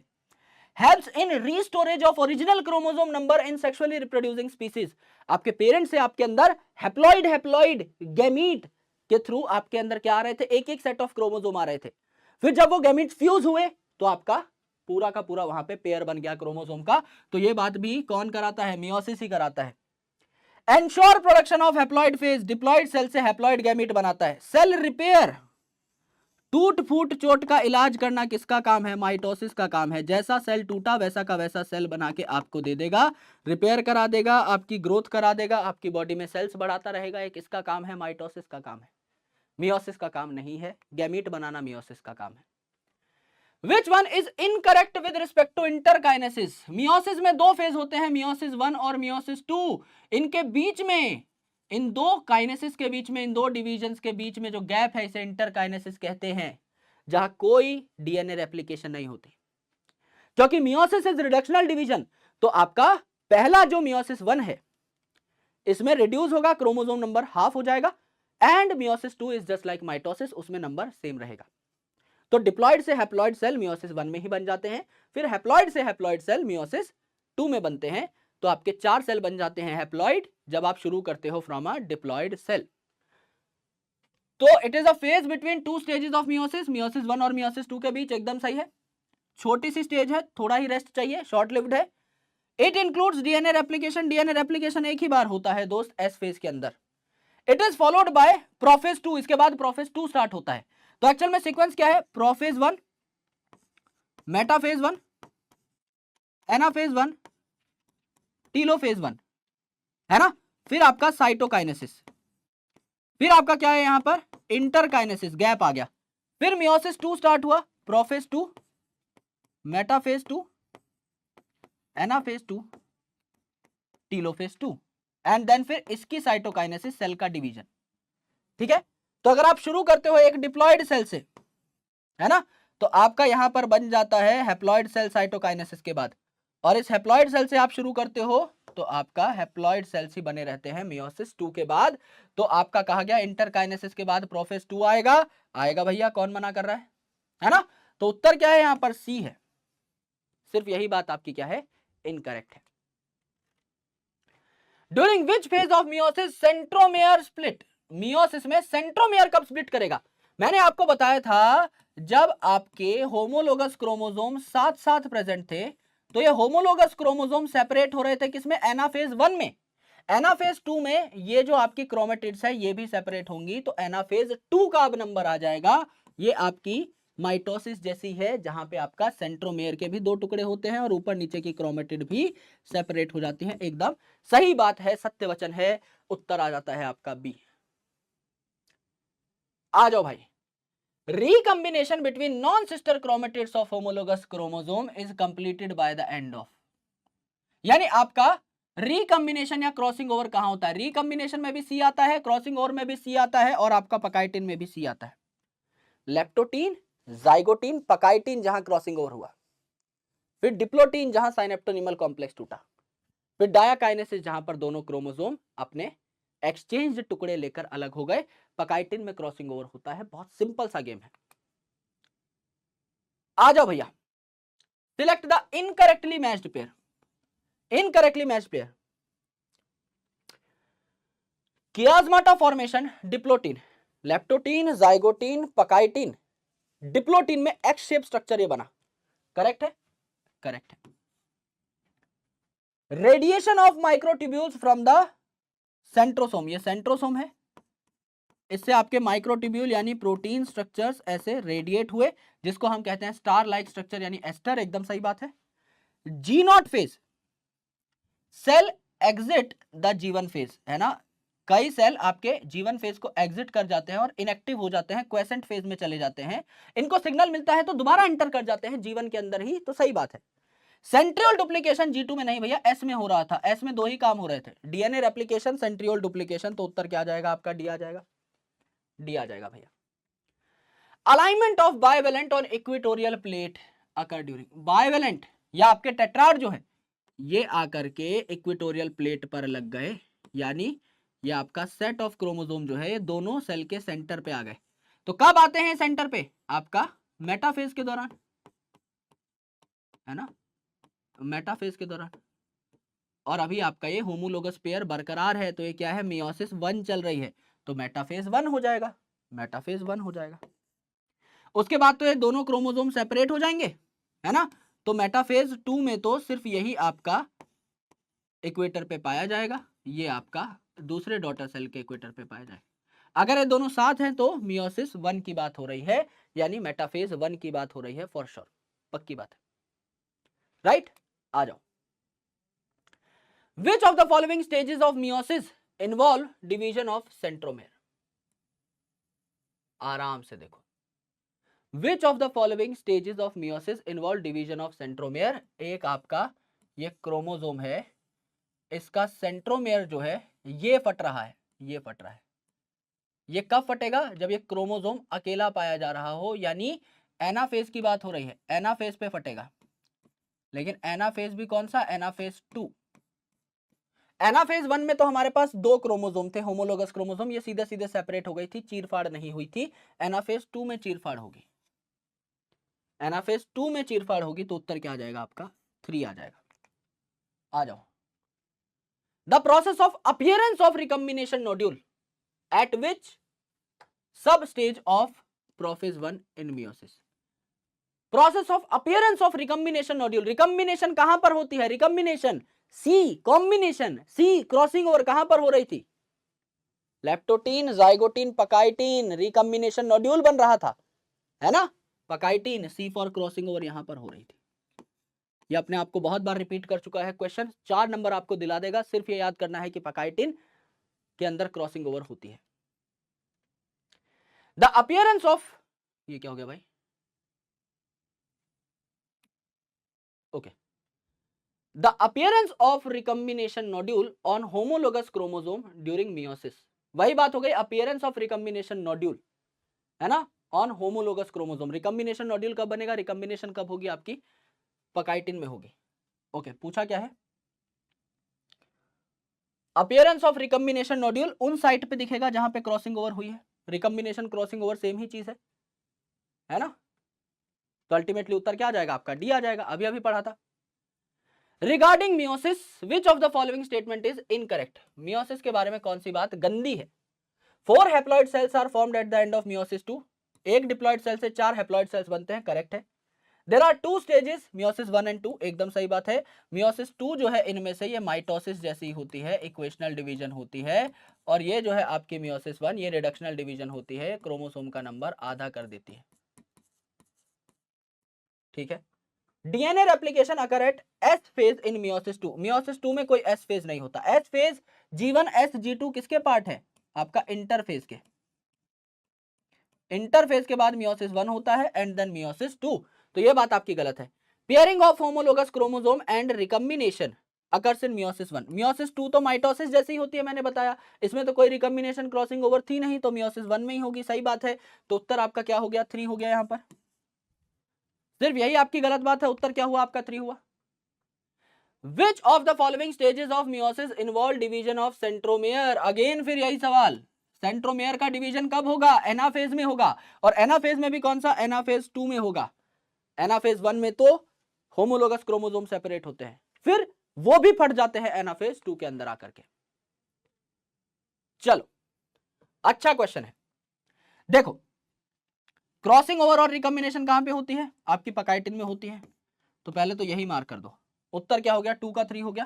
A: Helps in restorage of original chromosome number in sexually reproducing species. आपके पेरेंट्स से आपके अंदर हैप्लॉइड हैप्लॉइड गैमीट के थ्रू आपके अंदर क्या आ रहे थे? एक एक सेट ऑफ क्रोमोसोम आ रहे थे। फिर जब वो गैमीट फ्यूज हुए तो आपका पूरा का पूरा वहां पे पेयर बन गया क्रोमोसोम का। तो ये बात भी कौन कराता है? मियोसिस ही कराता है। Ensure production of haploid phase, diploid cell से हैप्लॉइड गैमीट बनाता है। सेल रिपेयर, टूट फूट चोट का इलाज करना किसका काम है? माइटोसिस का काम है। जैसा सेल टूटा वैसा का वैसा सेल बना के आपको दे देगा, रिपेयर करा देगा, आपकी ग्रोथ करा देगा, आपकी बॉडी में सेल्स बढ़ाता रहेगा। ये किसका काम है? माइटोसिस का काम है, मियोसिस का काम नहीं है। गैमीट बनाना मियोसिस का काम है। Which one is incorrect with respect to interkinesis? Meiosis में दो फेज होते हैं, मियोसिस 1 और मियोसिस 2। इनके बीच में, इन दो काइनेसिस के बीच में, इन दो डिविजन्स के बीच में जो गैप है, इसे इंटरकाइनेसिस कहते हैं, जहां कोई डीएनए रेप्लिकेशन नहीं होती। क्योंकि मियोसिस इज रिडक्शनल डिवीजन, तो आपका पहला जो मियोसिस 1 है, इसमें रिड्यूस होगा, क्रोमोसोम नंबर हाफ हो जाएगा। And meiosis 2 is just like mitosis, उसमें नंबर सेम रहेगा। तो डिप्लॉइड से हैप्लॉइड सेल मियोसिस 1 में ही बन जाते हैं, फिर हैप्लॉइड से हैप्लॉइड सेल मियोसिस 2 में बनते हैं। तो आपके 4 सेल बन जाते हैं हैप्लॉइड जब आप शुरू करते हो फ्रॉम अ डिप्लॉइड सेल। तो it is a phase between two stages of meiosis, meiosis 1 और मियोसिस 2 के बीच, एकदम सही है। छोटी सी स्टेज है, थोड़ा ही रेस्ट चाहिए, शॉर्ट लिव्ड है। It includes DNA replication, DNA replication एक ही बार होता है दोस्त एस फेज के अंदर। It is followed by prophase 2, इसके बाद प्रोफेज 2 स्टार्ट होता है। तो एक्चुअल में सीक्वेंस क्या है, प्रोफेज 1, मेटाफेज 1, एनाफेज 1, टीलोफेज 1, है ना। फिर आपका साइटोकाइनेसिस, फिर आपका क्या है यहां पर, इंटरकाइनेसिस, गैप आ गया। फिर मियोसिस 2 स्टार्ट हुआ, prophase 2, metaphase 2, anaphase 2, telophase 2, and then फिर इसकी साइटोकाइनेसिस, सेल का डिवीजन। ठीक है, तो अगर आप शुरू करते हो एक डिप्लॉयड सेल से, है ना, तो आपका यहां पर बन जाता है हैप्लॉयड सेल साइटोकाइनेसिस के बाद, और इस हैप्लॉयड सेल से आप शुरू करते हो तो आपका हैप्लॉयड सेल्स ही बने रहते हैं मियोसिस 2 के बाद। तो आपका कहा गया इंटरकाइनेसिस के बाद प्रोफेज 2 आएगा, आएगा भैया, कौन मना कर रहा है ना। तो उत्तर क्या है यहां पर, सी है। सिर्फ यही बात आपकी क्या है, इनकरेक्ट है। During which phase of meiosis centromere split, meiosis में सेंट्रोमेयर कब स्प्लिट करेगा। मैंने आपको बताया था जब आपके होमोलोगस क्रोमोसोम साथ साथ प्रेजेंट थे, तो ये होमोलोगस क्रोमोसोम सेपरेट हो रहे थे किसमें, एनाफेज 1 में। एनाफेज 2 में ये जो आपकी क्रोमेटिड्स है ये भी सेपरेट होंगी, तो एनाफेज 2 का अब नंबर आ जाएगा। ये आपकी माइटोसिस जैसी है, जहां पे आपका सेंट्रोमेयर के भी 2 टुकड़े होते हैं और ऊपर नीचे की क्रोमेटिड भी सेपरेट हो जाती है। एकदम सही बात है, सत्य वचन है, उत्तर आ जाता है आपका बी। आ जाओ भाई, recombination between non-sister chromatids of homologous chromosome is completed by the end of, यानी आपका रिकम्बिनेशन या क्रॉसिंग ओवर कहां होता है, रिकम्बिनेशन में भी सी आता है, क्रॉसिंग ओवर में भी सी आता है, और आपका पकाइटिन में भी सी आता है। लेप्टोटीन, जाइगोटीन, पकाइटिन जहां क्रॉसिंग ओवर हुआ, फिर डिप्लोटीन जहां साइनेप्टोनिमल कॉम्प्लेक्स टूटा, फिर डायाकाइनेसिस जहां पर दोनों क्रोमोसोम अपने एक्सचेंज टुकड़े लेकर अलग हो गए, पकाइटिन में क्रॉसिंग ओवर होता है। बहुत सिंपल सा गेम है। आ जाओ भैया, select the incorrectly matched pair, incorrectly matched pair, chiasmata formation, diplotene, leptotene, zygotene, pachytene, diplotene में एक्स शेप स्ट्रक्चर ये बना, करेक्ट है, करेक्ट है। Radiation of microtubules from the centrosome, ये सेंट्रोसोम है, इससे आपके माइक्रोट्यूब्यूल यानी प्रोटीन स्ट्रक्चर्स ऐसे रेडिएट हुए, जिसको हम कहते हैं स्टार लाइक स्ट्रक्चर यानी एस्टर, एकदम सही बात है। G naught phase, cell exit the G one phase, है ना, कई सेल आपके जीवन फेज को एग्जिट कर जाते हैं और इनएक्टिव हो जाते हैं, क्वेसेंट फेज में चले जाते हैं, इनको सिग्नल मिलता है तो दोबारा एंटर कर जाते हैं जीवन के अंदर ही, तो सही बात है। सेंट्रियोल डुप्लीकेशन G2 में नहीं भैया, S में हो रहा था, S में 2 ही काम हो रहे थे, डीएनए रेप्लिकेशन, सेंट्रियोल डुप्लीकेशन, तो उत्तर क्या आ जाएगा आपका, डी आ जाएगा, डी आ जाएगा भैया। Alignment of bivalent on equatorial plate occur during, bivalent या आपके टेट्राड जो है ये आकर के इक्वेटोरियल प्लेट पर लग गए, यानी ये आपका सेट ऑफ क्रोमोसोम जो है ये दोनों सेल के सेंटर पे आ गए। तो कब आते हैं सेंटर पे, आपका मेटाफेज के दौरान, है ना, मेटाफेज के दौरान। और अभी आपका ये होमोलोगस पेयर बरकरार है, तो ये क्या है, मियोसिस 1 चल रही है, तो मेटाफेज 1 हो जाएगा, मेटाफेज 1 हो जाएगा। उसके बाद तो ये दोनों क्रोमोसोम सेपरेट हो जाएंगे, है ना, तो मेटाफेज 2 में तो सिर्फ यही आपका इक्वेटर पे पाया जाएगा, ये आपका दूसरे डॉटर सेल के इक्वेटर पे पाया जाएगा। अगर ये दोनों साथ हैं तो मियोसिस 1 की बात हो रही है, यानी मेटाफेज 1 की बात हो रही है, फॉर श्योर, पक्की बात है, राइट। आ जाओ, Which of the following stages of meiosis involve division of centromere? आराम से देखो, Which of the following stages of meiosis involve division of centromere? एक आपका ये क्रोमोसोम है, इसका सेंट्रोमेयर जो है ये फट रहा है, ये फट रहा है। ये कब फटेगा, जब ये क्रोमोसोम अकेला पाया जा रहा हो, यानी एनाफेज की बात हो रही है, एनाफेज पे फटेगा। लेकिन एनाफेज भी कौन सा, एनाफेज 2। एनाफेज 1 में तो हमारे पास 2 क्रोमोसोम थे, होमोलोगस क्रोमोसोम, ये सीधे सीधे सेपरेट हो गई थी, चीरफाड़ नहीं हुई थी। एनाफेज 2 में चीरफाड़ होगी, एनाफेज 2 में चीरफाड़ होगी, तो उत्तर क्या आ जाएगा आपका, 3 आ जाएगा। आ जाओ, the process of appearance of recombination nodule at which sub stage of prophase 1 in meiosis. Process of appearance of recombination nodule, recombination कहां पर होती है, recombination C, combination C, crossing over कहां पर हो रही थी, leptotene, zygotene, pachytene, recombination nodule बन रहा था, है ना। Pachytene, C for crossing over यहां पर हो रही थी। ये अपने आप को बहुत बार रिपीट कर चुका है क्वेश्चन, 4 नंबर आपको दिला देगा, सिर्फ ये याद करना है कि पकाइटीन के अंदर क्रॉसिंग ओवर होती है। द अपीयरेंस ऑफ, ये क्या हो गया भाई, okay, the appearance of recombination nodule on homologous chromosome during meiosis, वही बात हो गई, अपीयरेंस ऑफ रिकम्बिनेशन नोड्यूल, है ना, on homologous chromosome. Recombination nodule कब बनेगा, रिकम्बिनेशन कब होगी आपकी, पकाइटिन में होगी। ओके, पूछा क्या है, अपीयरेंस ऑफ रिकम्बिनेशन नोड्यूल उन साइट पे दिखेगा जहां पे क्रॉसिंग ओवर हुई है। रिकम्बिनेशन क्रॉसिंग ओवर सेम ही चीज है ना। तो अल्टीमेटली उत्तर क्या आ जाएगा आपका, डी आ जाएगा, अभी अभी पढ़ा था। Regarding meiosis which of the following statement is incorrect, meiosis के बारे में कौन सी बात गंदी है। 4 haploid cells are formed at the end of meiosis 2, एक डिप्लॉइड सेल से 4 हैप्लॉइड सेल्स बनते हैं, करेक्ट है। There are 2 stages, meiosis 1 and 2, एकदम सही बात है। मियोसिस 2 जो है इनमें से ये माइटोसिस जैसी होती है, इक्वेशनल डिवीजन होती है, और ये जो है आपकी मियोसिस 1 ये रिडक्शनल डिवीजन होती है, क्रोमोसोम का नंबर आधा कर देती है, ठीक है। DNA replication occur at S phase in meiosis 2, meiosis 2 में कोई एस फेज नहीं होता। S phase G1 S G2 किसके पार्ट है, आपका इंटरफेज के, इंटरफेज के बाद मियोसिस 1 होता है एंड देन मियोसिस 2, तो ये बात आपकी गलत है। Pairing of homologous chromosome and recombination occurs in meiosis 1, meiosis 2 तो माइटोसिस जैसी होती है, मैंने बताया, इसमें तो कोई रिकम्बिनेशन क्रॉसिंग ओवर थी नहीं, तो मियोसिस 1 में ही होगी, सही बात है। तो उत्तर आपका क्या हो गया, 3 हो गया, यहां पर सिर्फ यही आपकी गलत बात है, उत्तर क्या हुआ आपका, 3 हुआ। Which of the following stages of meiosis involve division of centromere, again फिर यही सवाल, सेंट्रोमेयर का डिवीजन कब होगा, एनाफेज में होगा, और एनाफेज में भी कौन सा, एनाफेज 2 में होगा। एनाफेज 1 में तो होमोलोगस क्रोमोसोम सेपरेट होते हैं, फिर वो भी फट जाते हैं एनाफेज 2 के अंदर आकर के। चलो अच्छा क्वेश्चन है, देखो क्रॉसिंग ओवर और रिकम्बिनेशन कहां पे होती है, आपकी पकाइटिन में होती है, तो पहले तो यही मार्क कर दो। उत्तर क्या हो गया, 2 का 3 हो गया,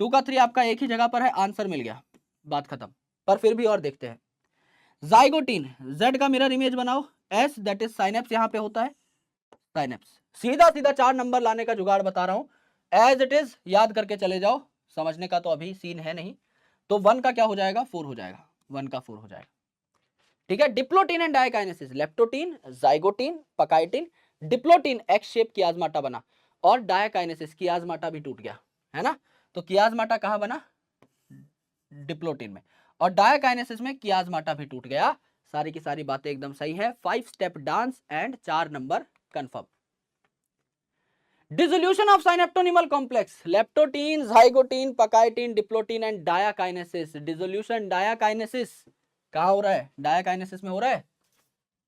A: 2 का 3 आपका एक ही जगह पर है, आंसर मिल गया, बात खत्म। पर फिर भी और देखते हैं, जाइगोटीन, Z का मिरर इमेज बनाओ, S दैट इज साइनेप्स यहां पे होता है, साइनेप्स, सीधा सीधा 4 नंबर लाने का जुगाड़ बता रहा हूं, एज इट इज याद करके चले जाओ, समझने का तो अभी सीन है नहीं, तो 1 का क्या हो जाएगा, 4 हो जाएगा, 1 का 4 हो जाएगा, ठीक है। Diplotene and diakinesis, leptotene, zygotene, pachytene, diplotene X shape chiasmata बना, और डायकाइनेसिस कियाज्माटा भी टूट गया, है ना। तो कियाज्माटा कहां बना, डिप्लोटीन में, और डायकाइनेसिस में कियाज्माटा भी टूट गया। सारी की सारी बातें एकदम सही है, 5 step dance and 4 number confirm. Dissolution of synaptonemal complex, leptotene, zygotene, pachytene, diplotene and diakinesis, dissolution diakinesis कहां हो रहा है, डायकाइनेसिस में हो रहा है।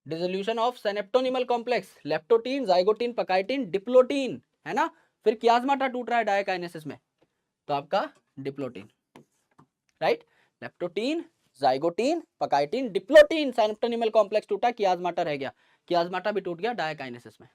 A: Dissolution of synaptonemal complex, leptotene, zygotene, pachytene, diplotene, है ना, फिर कियाज्माटा टूट रहा है डायकाइनेसिस में, तो आपका diplotene, right. Leptotene, zygotene, pachytene, diplotene, synaptonemal complex टूटा, कियाज्माटा रह गया, कियाज्माटा भी टूट गया डायकाइनेसिस में।